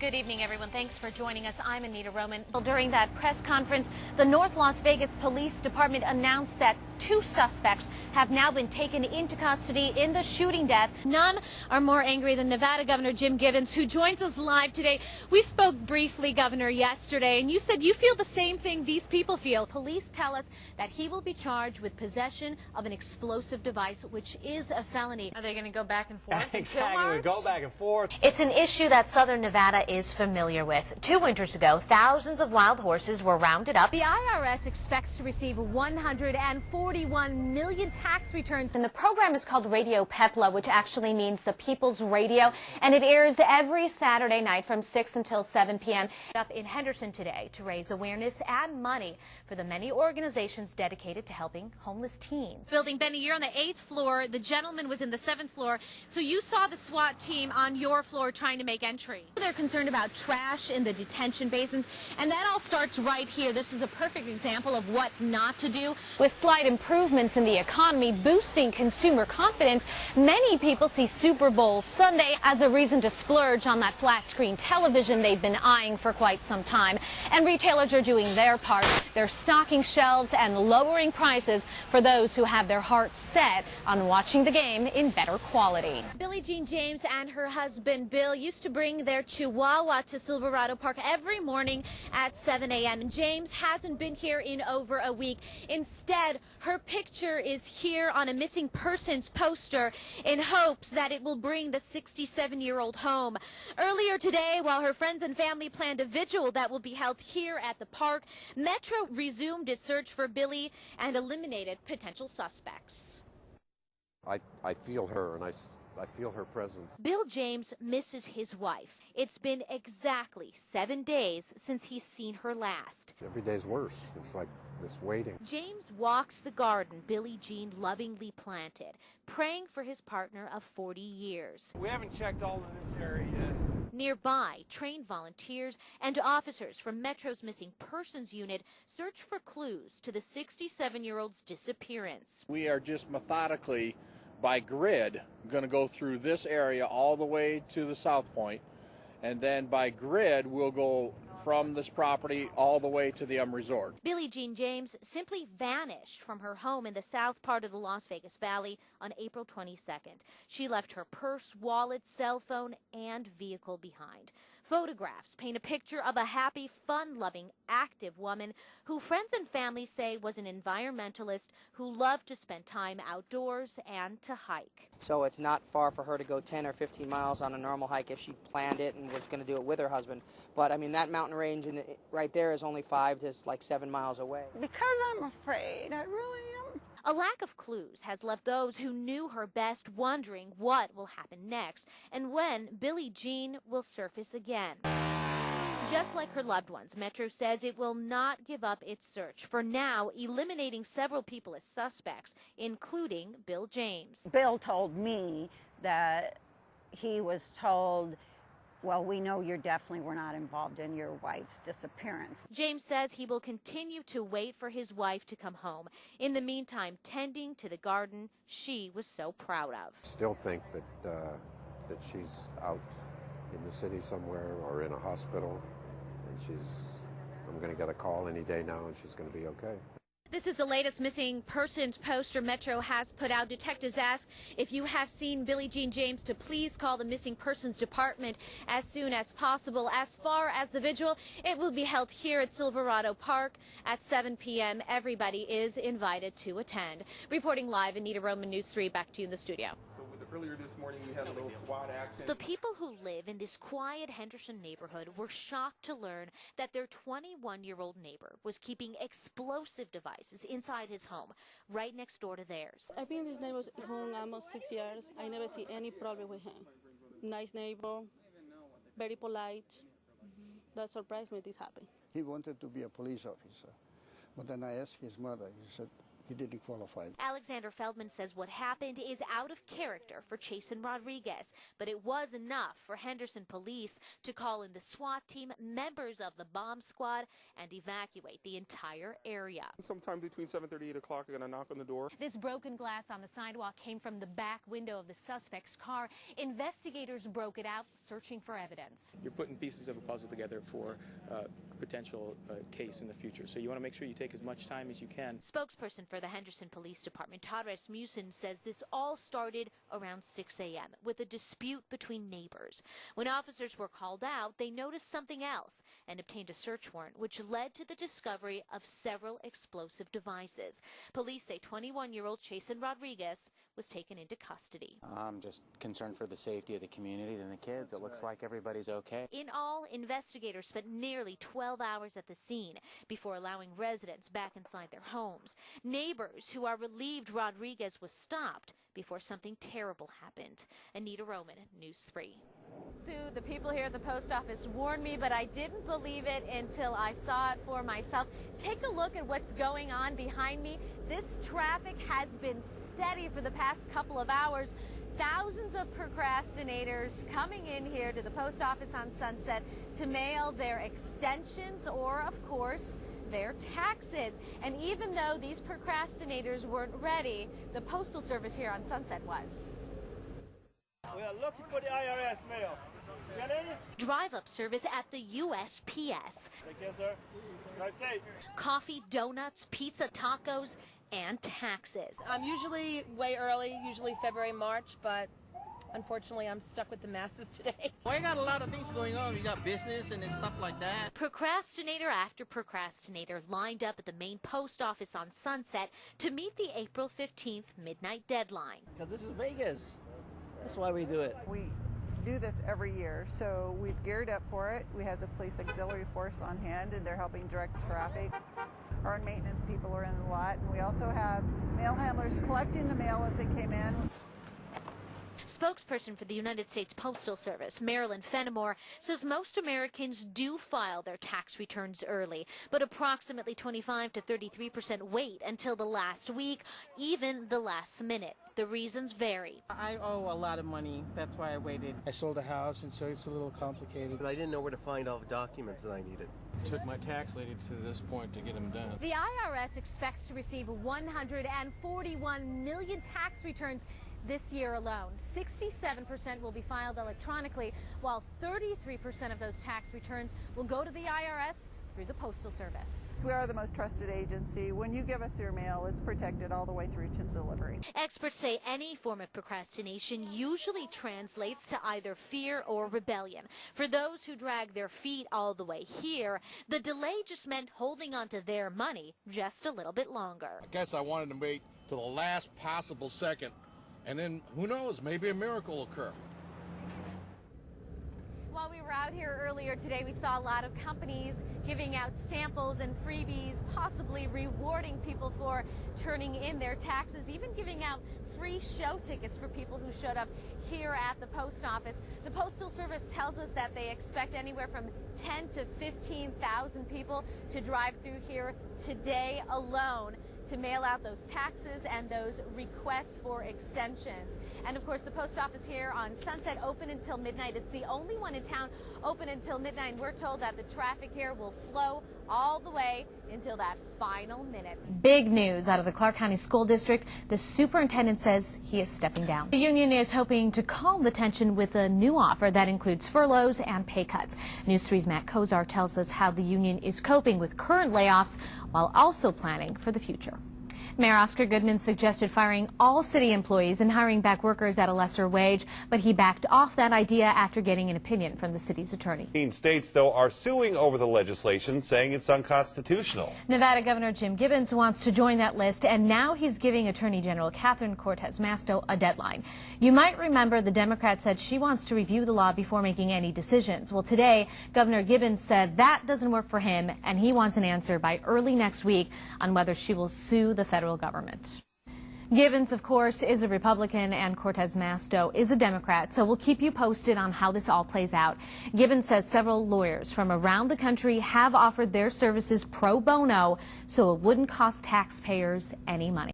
Good evening, everyone. Thanks for joining us. I'm Anita Roman. During that press conference, the North Las Vegas Police Department announced that 2 suspects have now been taken into custody in the shooting death. None are more angry than Nevada Governor Jim Gibbons, who joins us live today. We spoke briefly, Governor, yesterday, and you said you feel the same thing these people feel. Police tell us that he will be charged with possession of an explosive device, which is a felony. Are they going to go back and forth? Exactly. We go back and forth. It's an issue that Southern Nevada is familiar with. 2 winters ago, thousands of wild horses were rounded up. The IRS expects to receive 141 million tax returns, and the program is called Radio Pepla, which actually means the People's Radio, and it airs every Saturday night from 6 until 7 p.m. up in Henderson today to raise awareness and money for the many organizations dedicated to helping homeless teens. Building, Benny, you're on the 8th floor. The gentleman was in the 7th floor, so you saw the SWAT team on your floor trying to make entry. They're concerned about trash in the detention basins, and that all starts right here. This is a perfect example of what not to do. With slight improvements in the economy boosting consumer confidence, many people see Super Bowl Sunday as a reason to splurge on that flat screen television they've been eyeing for quite some time. And retailers are doing their part. They're stocking shelves and lowering prices for those who have their hearts set on watching the game in better quality. Billie Jean James and her husband Bill used to bring their Chihuahua to Silverado Park every morning at 7 a.m. and James hasn't been here in over a week. Instead, her picture is here on a missing persons poster in hopes that it will bring the 67-year-old home. Earlier today, while her friends and family planned a vigil that will be held here at the park, Metro resumed its search for Billie and eliminated potential suspects. I feel her, and I feel her presence. Bill James misses his wife. It's been exactly 7 days since he's seen her last. Every day's worse. It's like this waiting. James walks the garden Billie Jean lovingly planted, praying for his partner of 40 years. We haven't checked all of this area yet. Nearby, trained volunteers and officers from Metro's Missing Persons Unit search for clues to the 67-year-old's disappearance. We are just methodically, by grid, going to go through this area all the way to the South Point, and then by grid we'll go from this property all the way to the resort. Billie Jean James simply vanished from her home in the south part of the Las Vegas Valley on April 22nd. She left her purse, wallet, cell phone, and vehicle behind. Photographs paint a picture of a happy, fun-loving, active woman who friends and family say was an environmentalist who loved to spend time outdoors and to hike. So it's not far for her to go 10 or 15 miles on a normal hike if she planned it and was going to do it with her husband. But I mean, that mountain range right there is only 5 to 7 miles away. Because I'm afraid, I really am. A lack of clues has left those who knew her best wondering what will happen next and when Billie Jean will surface again. Just like her loved ones, Metro says it will not give up its search, for now eliminating several people as suspects, including Bill James. Bill told me that he was told, well, we know you definitely were not involved in your wife's disappearance. James says he will continue to wait for his wife to come home. In the meantime, tending to the garden she was so proud of. Still think that she's out in the city somewhere or in a hospital, and I'm going to get a call any day now, and she's going to be okay. This is the latest missing persons poster Metro has put out. Detectives ask if you have seen Billie Jean James to please call the Missing Persons Department as soon as possible. As far as the vigil, it will be held here at Silverado Park at 7 p.m. Everybody is invited to attend. Reporting live, Anita Roman, News 3. Back to you in the studio. Earlier this morning, we had a little SWAT action. The people who live in this quiet Henderson neighborhood were shocked to learn that their 21-year-old neighbor was keeping explosive devices inside his home, right next door to theirs. I've been in this neighbor's home almost 6 years. I never see any problem with him. Nice neighbor, very polite. That surprised me this happened. He wanted to be a police officer, but then I asked his mother. he didn't qualify. Alexander Feldman says what happened is out of character for Chasen Rodriguez, but it was enough for Henderson police to call in the SWAT team, members of the bomb squad, and evacuate the entire area. Sometime between 7:30 and 8 o'clock, I'm going to knock on the door. This broken glass on the sidewalk came from the back window of the suspect's car. Investigators broke it out, searching for evidence. You're putting pieces of a puzzle together for a potential case in the future, so you want to make sure you take as much time as you can. Spokesperson for the Henderson Police Department, Todd Rasmussen, says this all started around 6 a.m. with a dispute between neighbors. When officers were called out, they noticed something else and obtained a search warrant, which led to the discovery of several explosive devices. Police say 21-year-old Chasen Rodriguez was taken into custody. I'm just concerned for the safety of the community and the kids. It looks like everybody's okay. In all, investigators spent nearly 12 hours at the scene before allowing residents back inside their homes. Neighbors who are relieved Rodriguez was stopped before something terrible happened. Anita Roman, News 3. Sue, the people here at the post office warned me, but I didn't believe it until I saw it for myself. Take a look at what's going on behind me. This traffic has been steady for the past couple of hours. Thousands of procrastinators coming in here to the post office on Sunset to mail their extensions or, of course, their taxes. And even though these procrastinators weren't ready, the Postal Service here on Sunset was. We are looking for the IRS mail. You got any? Drive-up service at the USPS. Take care, sir. Drive safe. Coffee, donuts, pizza, tacos, and taxes. I'm usually way early, usually February, March, but unfortunately I'm stuck with the masses today. Well, you got a lot of things going on. You got business and stuff like that. Procrastinator after procrastinator lined up at the main post office on Sunset to meet the April 15th midnight deadline. Because this is Vegas. That's why we do it. We do this every year, so we've geared up for it. We have the police auxiliary force on hand, and they're helping direct traffic. Our maintenance people are in the lot, and we also have mail handlers collecting the mail as it came in. Spokesperson for the United States Postal Service, Marilyn Fenimore, says most Americans do file their tax returns early, but approximately 25 to 33% wait until the last week, even the last minute. The reasons vary. I owe a lot of money. That's why I waited. I sold a house, and so it's a little complicated. But I didn't know where to find all the documents that I needed. It took my tax lady to this point to get them done. The IRS expects to receive 141 million tax returns this year alone. 67% will be filed electronically, while 33% of those tax returns will go to the IRS through the Postal Service. We are the most trusted agency. When you give us your mail, it's protected all the way through to delivery. Experts say any form of procrastination usually translates to either fear or rebellion. For those who drag their feet all the way here, the delay just meant holding on to their money just a little bit longer. I guess I wanted to wait to the last possible second, and then who knows, maybe a miracle will occur. While we were out here earlier today, we saw a lot of companies giving out samples and freebies, possibly rewarding people for turning in their taxes, even giving out free show tickets for people who showed up here at the post office. The Postal Service tells us that they expect anywhere from 10 to 15,000 people to drive through here today alone to mail out those taxes and those requests for extensions. And of course, the post office here on Sunset open until midnight. It's the only one in town open until midnight. We're told that the traffic here will flow all the way until that final minute. Big news out of the Clark County School District. The superintendent says he is stepping down. The union is hoping to calm the tension with a new offer that includes furloughs and pay cuts. News 3's Matt Kozar tells us how the union is coping with current layoffs while also planning for the future. Mayor Oscar Goodman suggested firing all city employees and hiring back workers at a lesser wage, but he backed off that idea after getting an opinion from the city's attorney. States, though, are suing over the legislation, saying it's unconstitutional. Nevada Governor Jim Gibbons wants to join that list, and now he's giving Attorney General Catherine Cortez Masto a deadline. You might remember the Democrat said she wants to review the law before making any decisions. Well, today, Governor Gibbons said that doesn't work for him, and he wants an answer by early next week on whether she will sue the federal government. Gibbons, of course, is a Republican and Cortez Masto is a Democrat, so we'll keep you posted on how this all plays out. Gibbons says several lawyers from around the country have offered their services pro bono, so it wouldn't cost taxpayers any money.